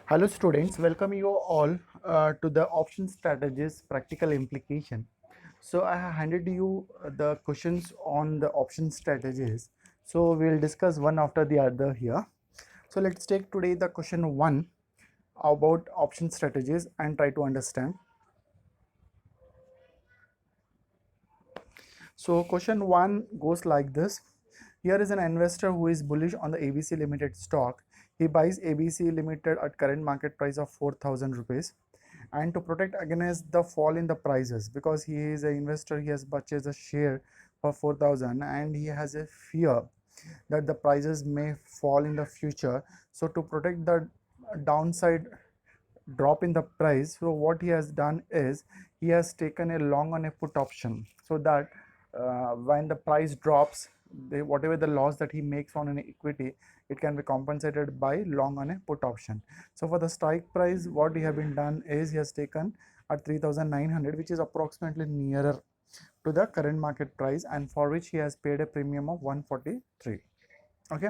Hello students, welcome you all to the option strategies practical implication. So I have handed you the questions on the option strategies. So we'll discuss one after the other here. So let's take today the question 1 about option strategies and try to understand. So question 1 goes like this. Here is an investor who is bullish on the ABC Limited stock. He buys ABC Limited at current market price of 4,000 rupees. And to protect against the fall in the prices, because he is an investor, he has purchased a share for 4,000 and he has a fear that the prices may fall in the future. So to protect the downside drop in the price, so what he has done is he has taken a long on a put option, so that when the price drops, whatever the loss that he makes on an equity, it can be compensated by long on a put option. So for the strike price, what he have been done is he has taken at 3,900, which is approximately nearer to the current market price, and for which he has paid a premium of 143. Okay,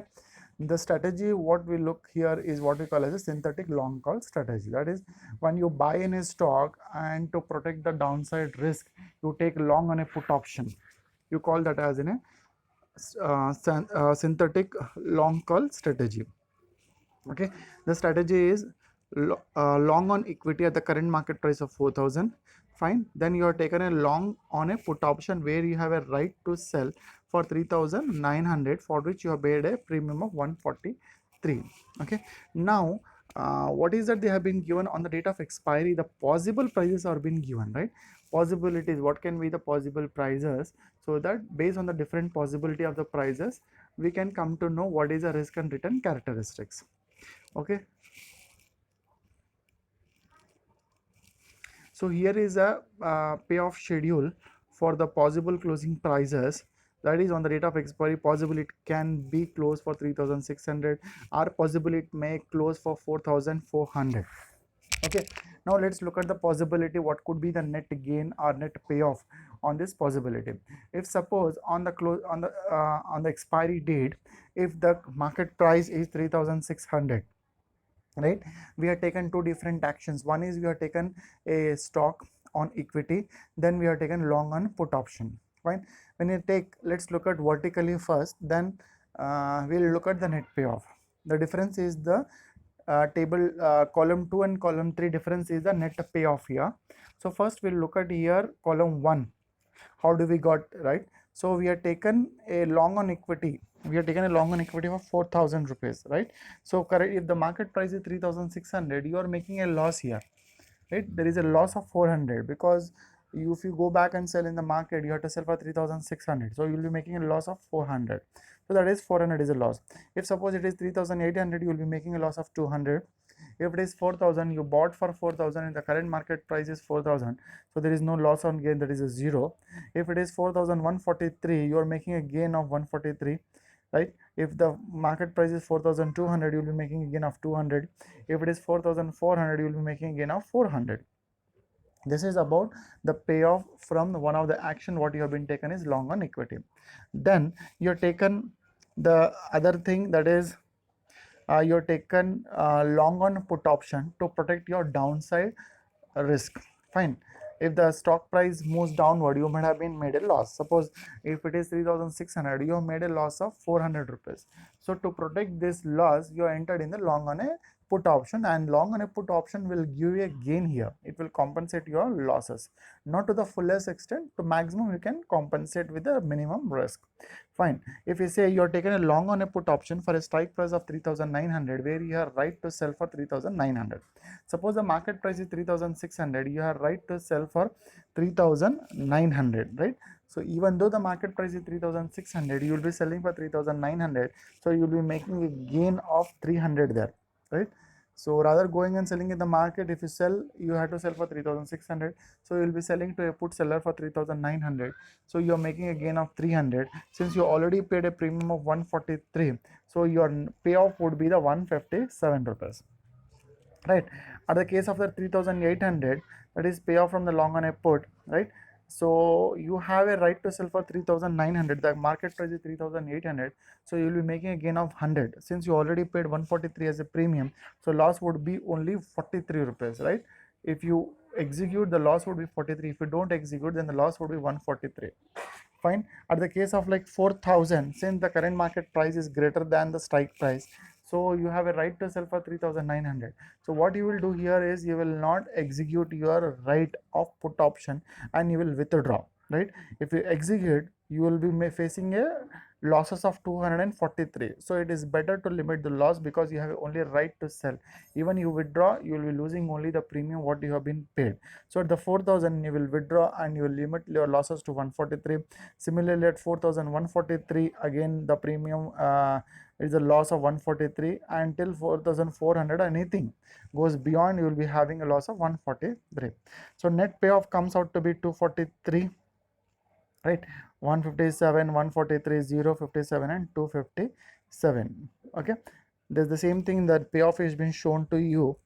the strategy what we look here is what we call as a synthetic long call strategy. That is, when you buy in a stock and to protect the downside risk, you take long on a put option. You call that as in a synthetic long call strategy. Okay, the strategy is long on equity at the current market price of 4,000. Fine, then you are taken a long on a put option where you have a right to sell for 3,900, for which you have paid a premium of 143. Okay, now what is that they have been given on the date of expiry? The possible prices are being given, right? Possibilities, what can be the possible prices, so that based on the different possibility of the prices, we can come to know what is the risk and return characteristics. Okay, so here is a payoff schedule for the possible closing prices. That is, on the date of expiry, possible it can be closed for 3,600, or possible it may close for 4,400. Okay, now let's look at the possibility. What could be the net gain or net payoff on this possibility? If suppose on the close on the expiry date, if the market price is 3,600, right, we have taken two different actions. One is we have taken a stock on equity, then we have taken long on put option. Fine, when you take, let's look at vertically first, then we'll look at the net payoff. The difference is the table column 2 and column 3 difference is the net payoff here. So first we'll look at here column 1. How do we got, right? So we have taken a long on equity, we have taken a long on equity of 4,000 rupees, right? So correct, if the market price is 3,600, you are making a loss here, right? There is a loss of 400, because if you go back and sell in the market, you have to sell for 3,600, so you will be making a loss of 400. So that is 400 is a loss. If suppose it is 3,800, you will be making a loss of 200. If it is 4,000, you bought for 4,000 and the current market price is 4,000, so there is no loss on gain, that is a 0. If it is 4,143, you are making a gain of 143, right? If the market price is 4,200, you will be making a gain of 200. If it is 4,400, you will be making a gain of 400. This is about the payoff from one of the action what you have been taken is long on equity. Then you have taken the other thing, that is you're taken long on put option to protect your downside risk. Fine, if the stock price moves downward, you might have been made a loss. Suppose if it is 3,600, you have made a loss of 400 rupees. So to protect this loss, you are entered in the long on a put option, and long on a put option will give you a gain here. It will compensate your losses, not to the fullest extent, to maximum you can compensate with the minimum risk. Fine, if you say you are taking a long on a put option for a strike price of 3,900, where you have right to sell for 3,900. Suppose the market price is 3,600, you have right to sell for 3,900, right? So even though the market price is 3,600, you will be selling for 3,900, so you will be making a gain of 300 there, right? So rather going and selling in the market, if you sell, you have to sell for 3,600, so you will be selling to a put seller for 3,900, so you are making a gain of 300. Since you already paid a premium of 143, so your payoff would be the 157 rupees, right? At the case of the 3,800, that is payoff from the long on a put, right? So you have a right to sell for 3,900. The market price is 3,800. So you will be making a gain of 100. Since you already paid 143 as a premium, so loss would be only 43 rupees, right? If you execute, the loss would be 43. If you don't execute, then the loss would be 143. Fine. At the case of like 4,000, since the current market price is greater than the strike price, so you have a right to sell for 3,900. So what you will do here is you will not execute your right of put option and you will withdraw, right? If you execute, you will be facing a losses of 243. So it is better to limit the loss because you have only right to sell. Even you withdraw, you will be losing only the premium what you have been paid. So at the 4,000 you will withdraw and you will limit your losses to 143. Similarly at 4,143, again the premium is a loss of 143 until 4,400. Anything goes beyond, you will be having a loss of 143. So net payoff comes out to be 243, right? 157, 143, 0, 57 and 257. Okay, there's the same thing, that payoff has been shown to you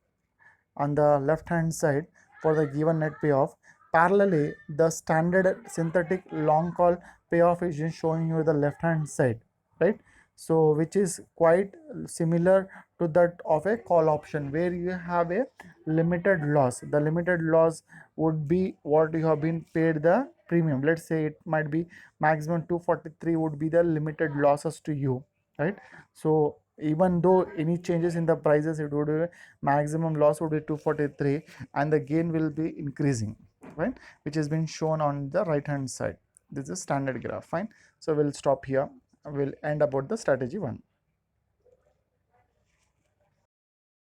on the left hand side for the given net payoff. Parallelly, the standard synthetic long call payoff is just showing you the left hand side, right? So which is quite similar to that of a call option, where you have a limited loss. The limited loss would be what you have been paid the premium. Let's say it might be maximum 243 would be the limited losses to you, right? So even though any changes in the prices, it would be maximum loss would be 243 and the gain will be increasing, right? Which has been shown on the right hand side. This is standard graph. Fine. So we'll stop here. We'll end about the strategy 1.